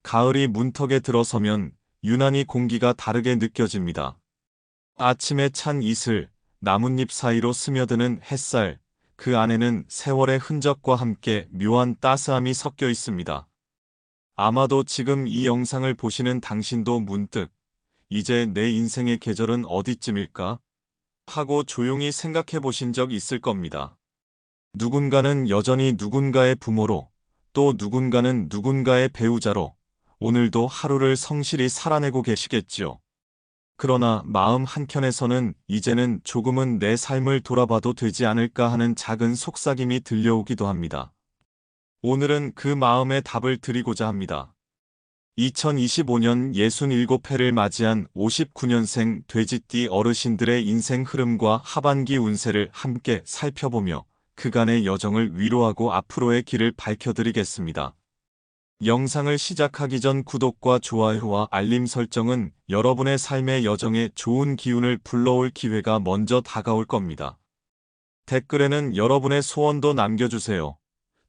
가을이 문턱에 들어서면 유난히 공기가 다르게 느껴집니다. 아침에 찬 이슬, 나뭇잎 사이로 스며드는 햇살, 그 안에는 세월의 흔적과 함께 묘한 따스함이 섞여 있습니다. 아마도 지금 이 영상을 보시는 당신도 문득 이제 내 인생의 계절은 어디쯤일까? 하고 조용히 생각해 보신 적 있을 겁니다. 누군가는 여전히 누군가의 부모로, 또 누군가는 누군가의 배우자로 오늘도 하루를 성실히 살아내고 계시겠지요. 그러나 마음 한켠에서는 이제는 조금은 내 삶을 돌아봐도 되지 않을까 하는 작은 속삭임이 들려오기도 합니다. 오늘은 그 마음의 답을 드리고자 합니다. 2025년 67회를 맞이한 59년생 돼지띠 어르신들의 인생 흐름과 하반기 운세를 함께 살펴보며 그간의 여정을 위로하고 앞으로의 길을 밝혀드리겠습니다. 영상을 시작하기 전 구독과 좋아요와 알림 설정은 여러분의 삶의 여정에 좋은 기운을 불러올 기회가 먼저 다가올 겁니다. 댓글에는 여러분의 소원도 남겨주세요.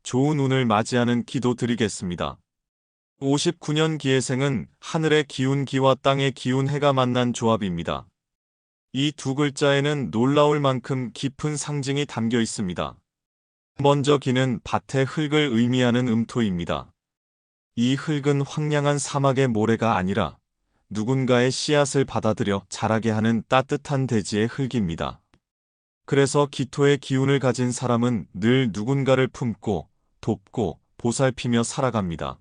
좋은 운을 맞이하는 기도 드리겠습니다. 59년 기해생은 하늘의 기운 기와 땅의 기운 해가 만난 조합입니다. 이 두 글자에는 놀라울 만큼 깊은 상징이 담겨 있습니다. 먼저 기는 밭의 흙을 의미하는 음토입니다. 이 흙은 황량한 사막의 모래가 아니라 누군가의 씨앗을 받아들여 자라게 하는 따뜻한 대지의 흙입니다. 그래서 기토의 기운을 가진 사람은 늘 누군가를 품고 돕고 보살피며 살아갑니다.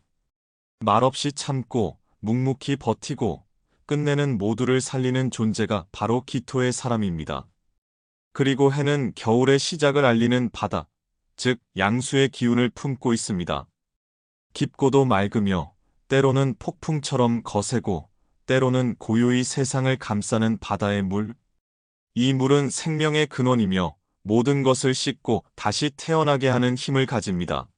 말없이 참고 묵묵히 버티고 끝내는 모두를 살리는 존재가 바로 기토의 사람입니다. 그리고 해는 겨울의 시작을 알리는 바다, 즉 양수의 기운을 품고 있습니다. 깊고도 맑으며 때로는 폭풍처럼 거세고 때로는 고요히 세상을 감싸는 바다의 물. 이 물은 생명의 근원이며 모든 것을 씻고 다시 태어나게 하는 힘을 가집니다.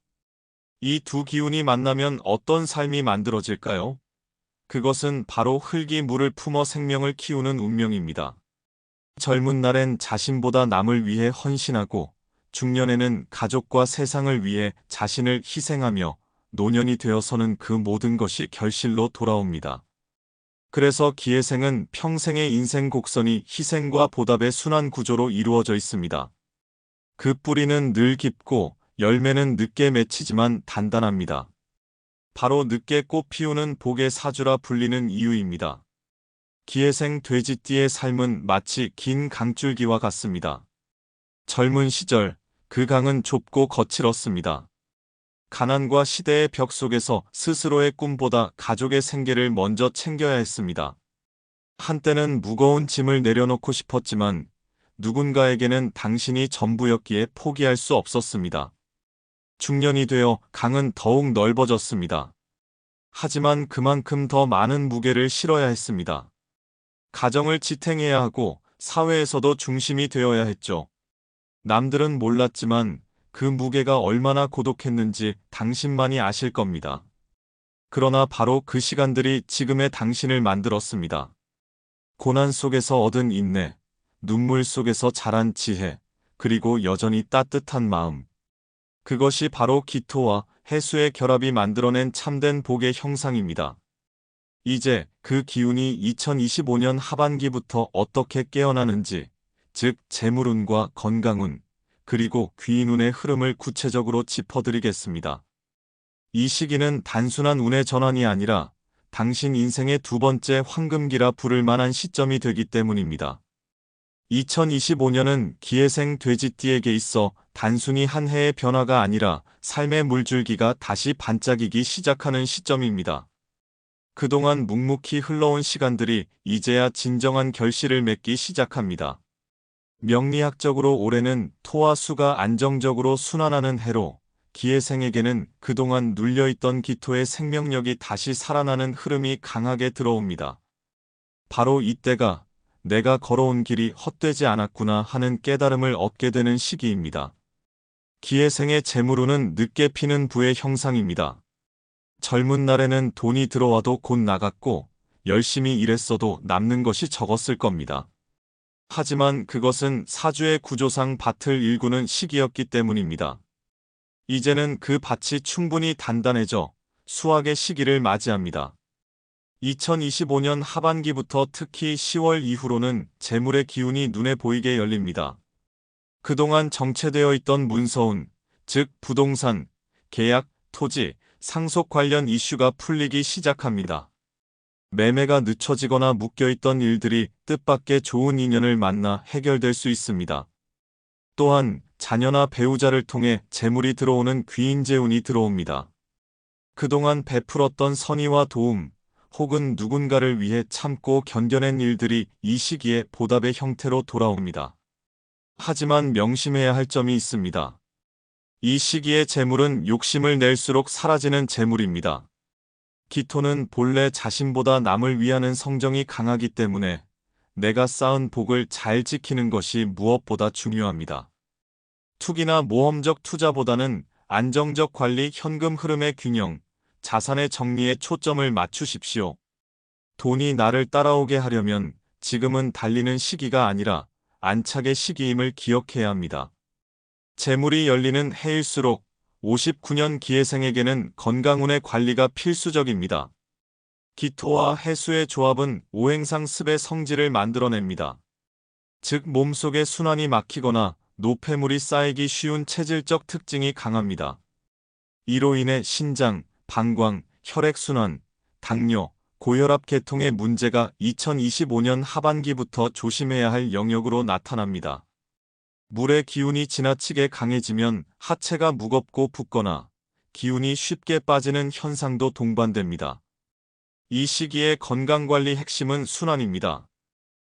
이 두 기운이 만나면 어떤 삶이 만들어질까요? 그것은 바로 흙이 물을 품어 생명을 키우는 운명입니다. 젊은 날엔 자신보다 남을 위해 헌신하고 중년에는 가족과 세상을 위해 자신을 희생하며 노년이 되어서는 그 모든 것이 결실로 돌아옵니다. 그래서 기해생은 평생의 인생 곡선이 희생과 보답의 순환 구조로 이루어져 있습니다. 그 뿌리는 늘 깊고 열매는 늦게 맺히지만 단단합니다. 바로 늦게 꽃 피우는 복의 사주라 불리는 이유입니다. 기해생 돼지띠의 삶은 마치 긴 강줄기와 같습니다. 젊은 시절 그 강은 좁고 거칠었습니다. 가난과 시대의 벽 속에서 스스로의 꿈보다 가족의 생계를 먼저 챙겨야 했습니다. 한때는 무거운 짐을 내려놓고 싶었지만 누군가에게는 당신이 전부였기에 포기할 수 없었습니다. 중년이 되어 강은 더욱 넓어졌습니다. 하지만 그만큼 더 많은 무게를 실어야 했습니다. 가정을 지탱해야 하고 사회에서도 중심이 되어야 했죠. 남들은 몰랐지만 그 무게가 얼마나 고독했는지 당신만이 아실 겁니다. 그러나 바로 그 시간들이 지금의 당신을 만들었습니다. 고난 속에서 얻은 인내, 눈물 속에서 자란 지혜, 그리고 여전히 따뜻한 마음. 그것이 바로 기토와 해수의 결합이 만들어낸 참된 복의 형상입니다. 이제 그 기운이 2025년 하반기부터 어떻게 깨어나는지, 즉 재물운과 건강운, 그리고 귀인운의 흐름을 구체적으로 짚어드리겠습니다. 이 시기는 단순한 운의 전환이 아니라 당신 인생의 두 번째 황금기라 부를 만한 시점이 되기 때문입니다. 2025년은 기해생 돼지띠에게 있어 단순히 한 해의 변화가 아니라 삶의 물줄기가 다시 반짝이기 시작하는 시점입니다. 그동안 묵묵히 흘러온 시간들이 이제야 진정한 결실을 맺기 시작합니다. 명리학적으로 올해는 토와 수가 안정적으로 순환하는 해로 기해생에게는 그동안 눌려있던 기토의 생명력이 다시 살아나는 흐름이 강하게 들어옵니다. 바로 이때가 내가 걸어온 길이 헛되지 않았구나 하는 깨달음을 얻게 되는 시기입니다. 기해생의 재물운은 늦게 피는 부의 형상입니다. 젊은 날에는 돈이 들어와도 곧 나갔고 열심히 일했어도 남는 것이 적었을 겁니다. 하지만 그것은 사주의 구조상 밭을 일구는 시기였기 때문입니다. 이제는 그 밭이 충분히 단단해져 수확의 시기를 맞이합니다. 2025년 하반기부터 특히 10월 이후로는 재물의 기운이 눈에 보이게 열립니다. 그동안 정체되어 있던 문서운, 즉 부동산, 계약, 토지, 상속 관련 이슈가 풀리기 시작합니다. 매매가 늦춰지거나 묶여있던 일들이 뜻밖의 좋은 인연을 만나 해결될 수 있습니다. 또한 자녀나 배우자를 통해 재물이 들어오는 귀인재운이 들어옵니다. 그동안 베풀었던 선의와 도움, 혹은 누군가를 위해 참고 견뎌낸 일들이 이 시기에 보답의 형태로 돌아옵니다. 하지만 명심해야 할 점이 있습니다. 이 시기의 재물은 욕심을 낼수록 사라지는 재물입니다. 기토는 본래 자신보다 남을 위하는 성정이 강하기 때문에 내가 쌓은 복을 잘 지키는 것이 무엇보다 중요합니다. 투기나 모험적 투자보다는 안정적 관리, 현금 흐름의 균형, 자산의 정리에 초점을 맞추십시오. 돈이 나를 따라오게 하려면 지금은 달리는 시기가 아니라 안착의 시기임을 기억해야 합니다. 재물이 열리는 해일수록 59년 기해생에게는 건강운의 관리가 필수적입니다. 기토와 해수의 조합은 오행상습의 성질을 만들어냅니다. 즉 몸속에 순환이 막히거나 노폐물이 쌓이기 쉬운 체질적 특징이 강합니다. 이로 인해 신장, 방광, 혈액순환, 당뇨, 고혈압 계통의 문제가 2025년 하반기부터 조심해야 할 영역으로 나타납니다. 물의 기운이 지나치게 강해지면 하체가 무겁고 붓거나 기운이 쉽게 빠지는 현상도 동반됩니다. 이 시기의 건강관리 핵심은 순환입니다.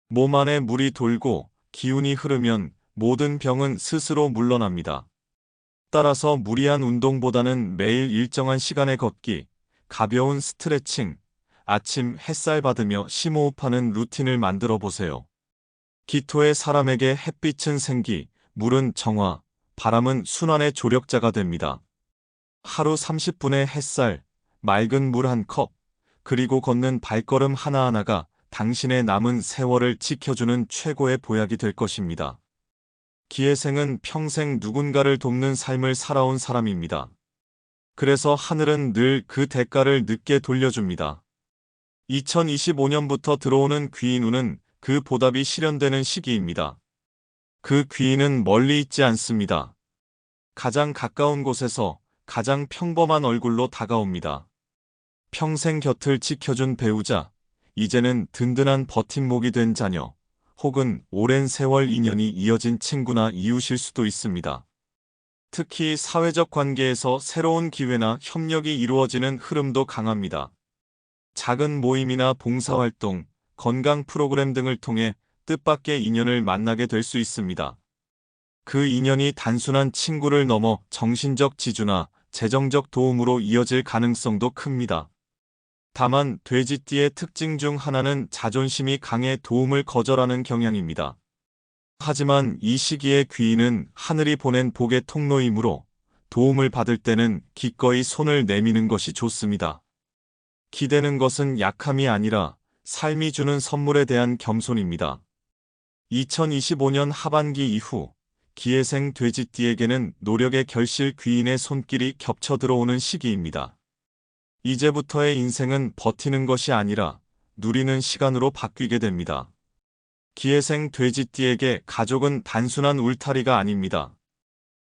몸 안에 물이 돌고 기운이 흐르면 모든 병은 스스로 물러납니다. 따라서 무리한 운동보다는 매일 일정한 시간에 걷기, 가벼운 스트레칭, 아침 햇살 받으며 심호흡하는 루틴을 만들어 보세요. 기토의 사람에게 햇빛은 생기, 물은 정화, 바람은 순환의 조력자가 됩니다. 하루 30분의 햇살, 맑은 물 한 컵, 그리고 걷는 발걸음 하나하나가 당신의 남은 세월을 지켜주는 최고의 보약이 될 것입니다. 기해생은 평생 누군가를 돕는 삶을 살아온 사람입니다. 그래서 하늘은 늘 그 대가를 늦게 돌려줍니다. 2025년부터 들어오는 귀인운은 그 보답이 실현되는 시기입니다. 그 귀인은 멀리 있지 않습니다. 가장 가까운 곳에서 가장 평범한 얼굴로 다가옵니다. 평생 곁을 지켜준 배우자, 이제는 든든한 버팀목이 된 자녀, 혹은 오랜 세월 인연이 이어진 친구나 이웃일 수도 있습니다. 특히 사회적 관계에서 새로운 기회나 협력이 이루어지는 흐름도 강합니다. 작은 모임이나 봉사활동, 건강 프로그램 등을 통해 뜻밖의 인연을 만나게 될 수 있습니다. 그 인연이 단순한 친구를 넘어 정신적 지주나 재정적 도움으로 이어질 가능성도 큽니다. 다만 돼지띠의 특징 중 하나는 자존심이 강해 도움을 거절하는 경향입니다. 하지만 이 시기의 귀인은 하늘이 보낸 복의 통로이므로 도움을 받을 때는 기꺼이 손을 내미는 것이 좋습니다. 기대는 것은 약함이 아니라 삶이 주는 선물에 대한 겸손입니다. 2025년 하반기 이후 기해생 돼지띠에게는 노력의 결실 귀인의 손길이 겹쳐 들어오는 시기입니다. 이제부터의 인생은 버티는 것이 아니라 누리는 시간으로 바뀌게 됩니다. 기해생 돼지띠에게 가족은 단순한 울타리가 아닙니다.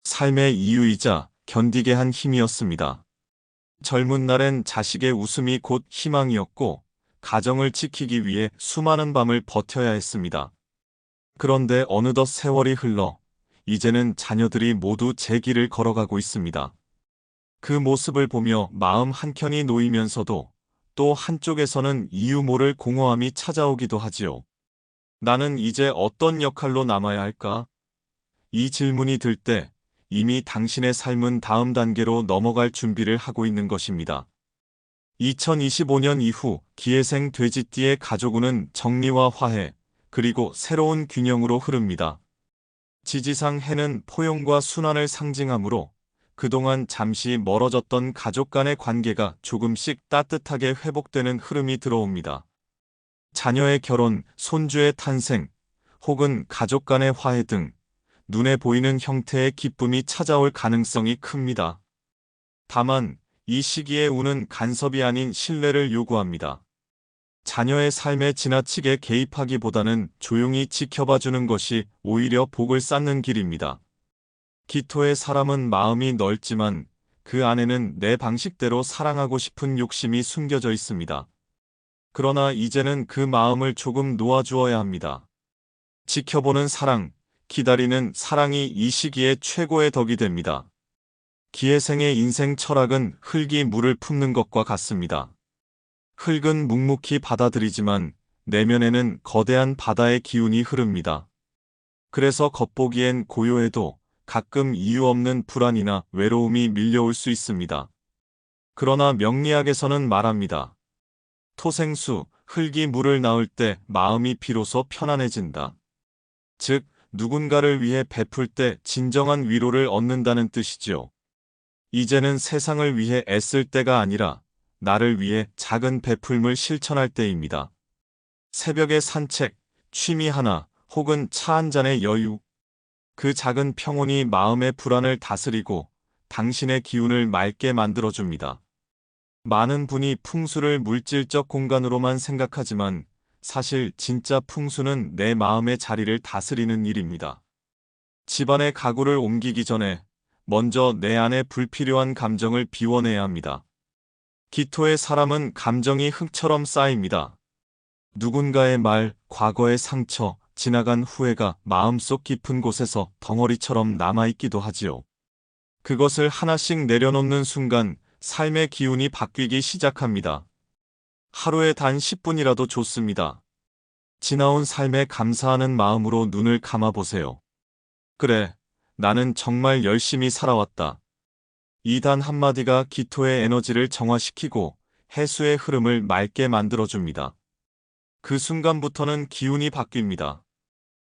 삶의 이유이자 견디게 한 힘이었습니다. 젊은 날엔 자식의 웃음이 곧 희망이었고 가정을 지키기 위해 수많은 밤을 버텨야 했습니다. 그런데 어느덧 세월이 흘러 이제는 자녀들이 모두 제 길을 걸어가고 있습니다. 그 모습을 보며 마음 한켠이 놓이면서도 또 한쪽에서는 이유 모를 공허함이 찾아오기도 하지요. 나는 이제 어떤 역할로 남아야 할까? 이 질문이 들 때 이미 당신의 삶은 다음 단계로 넘어갈 준비를 하고 있는 것입니다. 2025년 이후 기해생 돼지띠의 가족운은 정리와 화해, 그리고 새로운 균형으로 흐릅니다. 지지상 해는 포용과 순환을 상징하므로 그동안 잠시 멀어졌던 가족 간의 관계가 조금씩 따뜻하게 회복되는 흐름이 들어옵니다. 자녀의 결혼, 손주의 탄생, 혹은 가족 간의 화해 등 눈에 보이는 형태의 기쁨이 찾아올 가능성이 큽니다. 다만 이 시기의 운은 간섭이 아닌 신뢰를 요구합니다. 자녀의 삶에 지나치게 개입하기보다는 조용히 지켜봐주는 것이 오히려 복을 쌓는 길입니다. 기토의 사람은 마음이 넓지만 그 안에는 내 방식대로 사랑하고 싶은 욕심이 숨겨져 있습니다. 그러나 이제는 그 마음을 조금 놓아주어야 합니다. 지켜보는 사랑, 기다리는 사랑이 이 시기의 최고의 덕이 됩니다. 기회생의 인생 철학은 흙이 물을 품는 것과 같습니다. 흙은 묵묵히 받아들이지만 내면에는 거대한 바다의 기운이 흐릅니다. 그래서 겉보기엔 고요해도 가끔 이유 없는 불안이나 외로움이 밀려올 수 있습니다. 그러나 명리학에서는 말합니다. 토생수, 흙이 물을 낳을 때 마음이 비로소 편안해진다. 즉, 누군가를 위해 베풀 때 진정한 위로를 얻는다는 뜻이지요. 이제는 세상을 위해 애쓸 때가 아니라 나를 위해 작은 베풀물 실천할 때입니다. 새벽의 산책, 취미 하나, 혹은 차 한 잔의 여유. 그 작은 평온이 마음의 불안을 다스리고 당신의 기운을 맑게 만들어줍니다. 많은 분이 풍수를 물질적 공간으로만 생각하지만 사실 진짜 풍수는 내 마음의 자리를 다스리는 일입니다. 집안의 가구를 옮기기 전에 먼저 내 안에 불필요한 감정을 비워내야 합니다. 기토의 사람은 감정이 흙처럼 쌓입니다. 누군가의 말, 과거의 상처, 지나간 후회가 마음속 깊은 곳에서 덩어리처럼 남아있기도 하지요. 그것을 하나씩 내려놓는 순간 삶의 기운이 바뀌기 시작합니다. 하루에 단 10분이라도 좋습니다. 지나온 삶에 감사하는 마음으로 눈을 감아보세요. 그래, 나는 정말 열심히 살아왔다. 이 단 한마디가 기토의 에너지를 정화시키고 해수의 흐름을 맑게 만들어줍니다. 그 순간부터는 기운이 바뀝니다.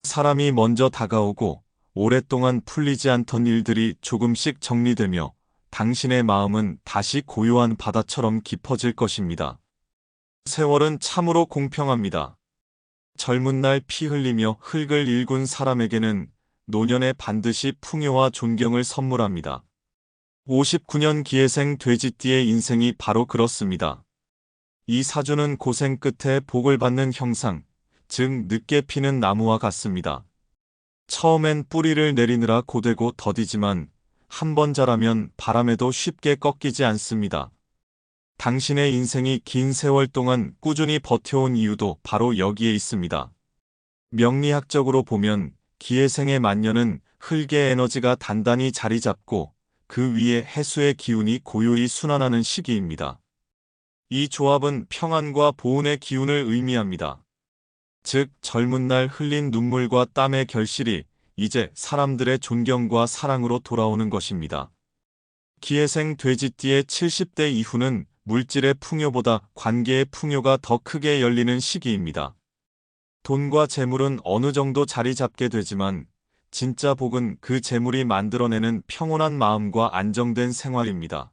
사람이 먼저 다가오고 오랫동안 풀리지 않던 일들이 조금씩 정리되며 당신의 마음은 다시 고요한 바다처럼 깊어질 것입니다. 세월은 참으로 공평합니다. 젊은 날 피 흘리며 흙을 일군 사람에게는 노년에 반드시 풍요와 존경을 선물합니다. 59년 기회생 돼지띠의 인생이 바로 그렇습니다. 이 사주는 고생 끝에 복을 받는 형상, 즉 늦게 피는 나무와 같습니다. 처음엔 뿌리를 내리느라 고되고 더디지만 한 번 자라면 바람에도 쉽게 꺾이지 않습니다. 당신의 인생이 긴 세월 동안 꾸준히 버텨온 이유도 바로 여기에 있습니다. 명리학적으로 보면 기회생의 만년은 흙의 에너지가 단단히 자리 잡고 그 위에 해수의 기운이 고요히 순환하는 시기입니다. 이 조합은 평안과 보온의 기운을 의미합니다. 즉, 젊은 날 흘린 눈물과 땀의 결실이 이제 사람들의 존경과 사랑으로 돌아오는 것입니다. 기회생 돼지띠의 70대 이후는 물질의 풍요보다 관계의 풍요가 더 크게 열리는 시기입니다. 돈과 재물은 어느 정도 자리 잡게 되지만 진짜 복은 그 재물이 만들어내는 평온한 마음과 안정된 생활입니다.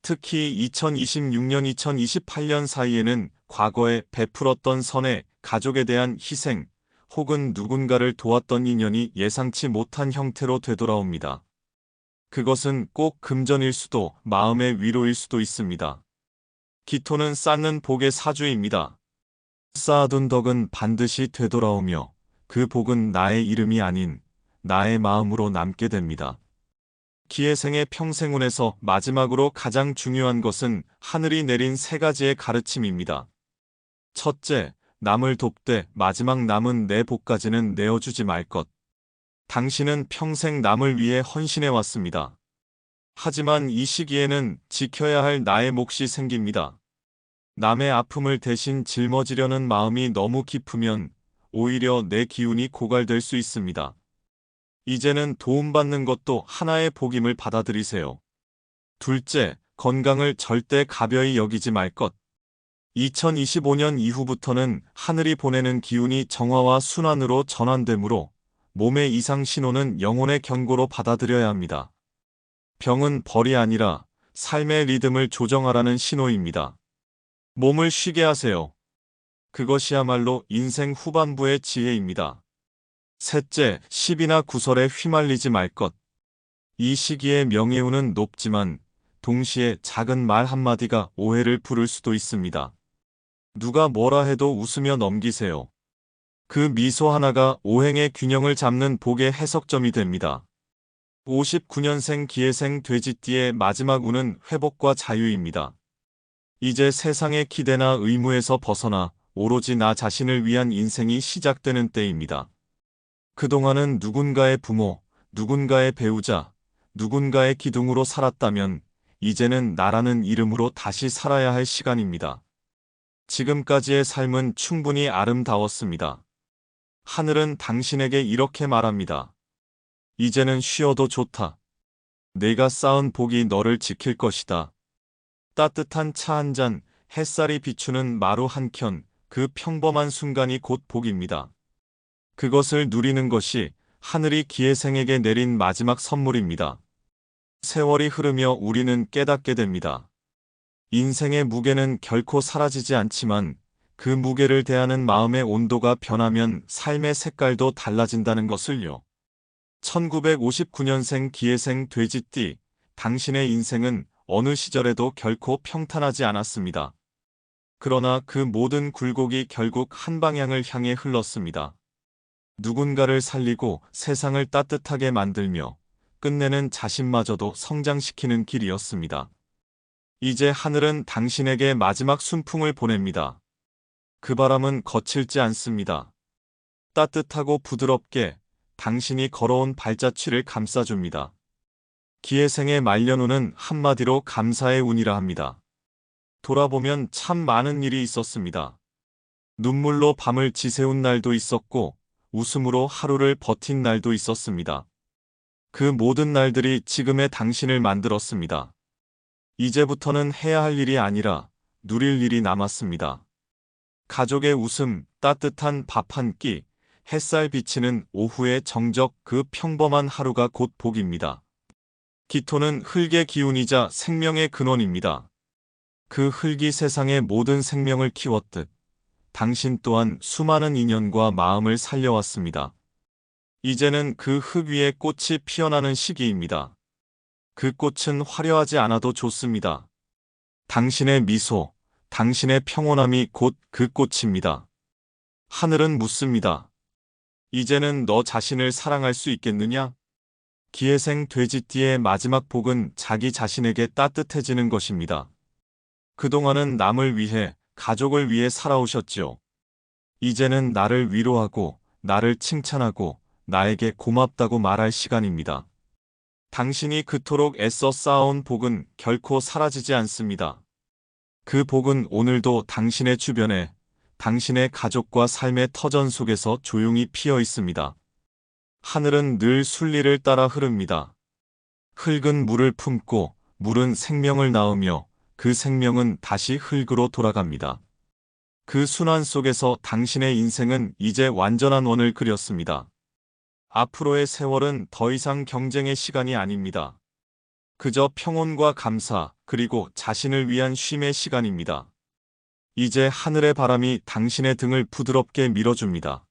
특히 2026년, 2028년 사이에는 과거에 베풀었던 선에 가족에 대한 희생 혹은 누군가를 도왔던 인연이 예상치 못한 형태로 되돌아옵니다. 그것은 꼭 금전일 수도 마음의 위로일 수도 있습니다. 기토는 쌓는 복의 사주입니다. 쌓아둔 덕은 반드시 되돌아오며 그 복은 나의 이름이 아닌 나의 마음으로 남게 됩니다. 기회생의 평생운에서 마지막으로 가장 중요한 것은 하늘이 내린 세 가지의 가르침입니다. 첫째, 남을 돕되 마지막 남은 내 복까지는 내어주지 말 것. 당신은 평생 남을 위해 헌신해 왔습니다. 하지만 이 시기에는 지켜야 할 나의 몫이 생깁니다. 남의 아픔을 대신 짊어지려는 마음이 너무 깊으면 오히려 내 기운이 고갈될 수 있습니다. 이제는 도움받는 것도 하나의 복임을 받아들이세요. 둘째, 건강을 절대 가벼이 여기지 말 것. 2025년 이후부터는 하늘이 보내는 기운이 정화와 순환으로 전환되므로 몸의 이상 신호는 영혼의 경고로 받아들여야 합니다. 병은 벌이 아니라 삶의 리듬을 조정하라는 신호입니다. 몸을 쉬게 하세요. 그것이야말로 인생 후반부의 지혜입니다. 셋째, 시비나 구설에 휘말리지 말 것. 이 시기에 명예운은 높지만 동시에 작은 말 한마디가 오해를 부를 수도 있습니다. 누가 뭐라 해도 웃으며 넘기세요. 그 미소 하나가 오행의 균형을 잡는 복의 해석점이 됩니다. 59년생 기해생 돼지띠의 마지막 운은 회복과 자유입니다. 이제 세상의 기대나 의무에서 벗어나 오로지 나 자신을 위한 인생이 시작되는 때입니다. 그동안은 누군가의 부모, 누군가의 배우자, 누군가의 기둥으로 살았다면 이제는 나라는 이름으로 다시 살아야 할 시간입니다. 지금까지의 삶은 충분히 아름다웠습니다. 하늘은 당신에게 이렇게 말합니다. 이제는 쉬어도 좋다. 내가 쌓은 복이 너를 지킬 것이다. 따뜻한 차 한 잔, 햇살이 비추는 마루 한 켠, 그 평범한 순간이 곧 복입니다. 그것을 누리는 것이 하늘이 기해생에게 내린 마지막 선물입니다. 세월이 흐르며 우리는 깨닫게 됩니다. 인생의 무게는 결코 사라지지 않지만 그 무게를 대하는 마음의 온도가 변하면 삶의 색깔도 달라진다는 것을요. 1959년생 기해생 돼지띠, 당신의 인생은 어느 시절에도 결코 평탄하지 않았습니다. 그러나 그 모든 굴곡이 결국 한 방향을 향해 흘렀습니다. 누군가를 살리고 세상을 따뜻하게 만들며 끝내는 자신마저도 성장시키는 길이었습니다. 이제 하늘은 당신에게 마지막 순풍을 보냅니다. 그 바람은 거칠지 않습니다. 따뜻하고 부드럽게 당신이 걸어온 발자취를 감싸줍니다. 기해생의 말년운은 한마디로 감사의 운이라 합니다. 돌아보면 참 많은 일이 있었습니다. 눈물로 밤을 지새운 날도 있었고 웃음으로 하루를 버틴 날도 있었습니다. 그 모든 날들이 지금의 당신을 만들었습니다. 이제부터는 해야 할 일이 아니라 누릴 일이 남았습니다. 가족의 웃음, 따뜻한 밥 한 끼, 햇살 비치는 오후의 정적, 그 평범한 하루가 곧 복입니다. 기토는 흙의 기운이자 생명의 근원입니다. 그 흙이 세상의 모든 생명을 키웠듯 당신 또한 수많은 인연과 마음을 살려왔습니다. 이제는 그 흙 위에 꽃이 피어나는 시기입니다. 그 꽃은 화려하지 않아도 좋습니다. 당신의 미소, 당신의 평온함이 곧 그 꽃입니다. 하늘은 묻습니다. 이제는 너 자신을 사랑할 수 있겠느냐? 기해생 돼지띠의 마지막 복은 자기 자신에게 따뜻해지는 것입니다. 그동안은 남을 위해, 가족을 위해 살아오셨지요. 이제는 나를 위로하고, 나를 칭찬하고, 나에게 고맙다고 말할 시간입니다. 당신이 그토록 애써 쌓아온 복은 결코 사라지지 않습니다. 그 복은 오늘도 당신의 주변에, 당신의 가족과 삶의 터전 속에서 조용히 피어 있습니다. 하늘은 늘 순리를 따라 흐릅니다. 흙은 물을 품고 물은 생명을 낳으며 그 생명은 다시 흙으로 돌아갑니다. 그 순환 속에서 당신의 인생은 이제 완전한 원을 그렸습니다. 앞으로의 세월은 더 이상 경쟁의 시간이 아닙니다. 그저 평온과 감사, 그리고 자신을 위한 쉼의 시간입니다. 이제 하늘의 바람이 당신의 등을 부드럽게 밀어줍니다.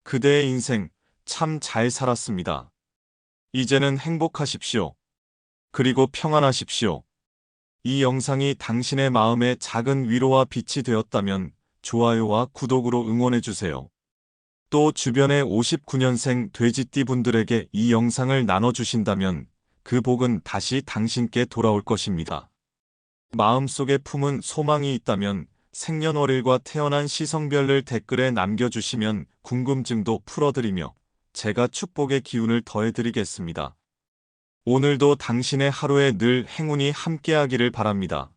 그대의 인생 참 잘 살았습니다. 이제는 행복하십시오. 그리고 평안하십시오. 이 영상이 당신의 마음에 작은 위로와 빛이 되었다면 좋아요와 구독으로 응원해주세요. 또 주변의 59년생 돼지띠 분들에게 이 영상을 나눠주신다면 그 복은 다시 당신께 돌아올 것입니다. 마음속에 품은 소망이 있다면 생년월일과 태어난 시성별을 댓글에 남겨주시면 궁금증도 풀어드리며 제가 축복의 기운을 더해드리겠습니다. 오늘도 당신의 하루에 늘 행운이 함께하기를 바랍니다.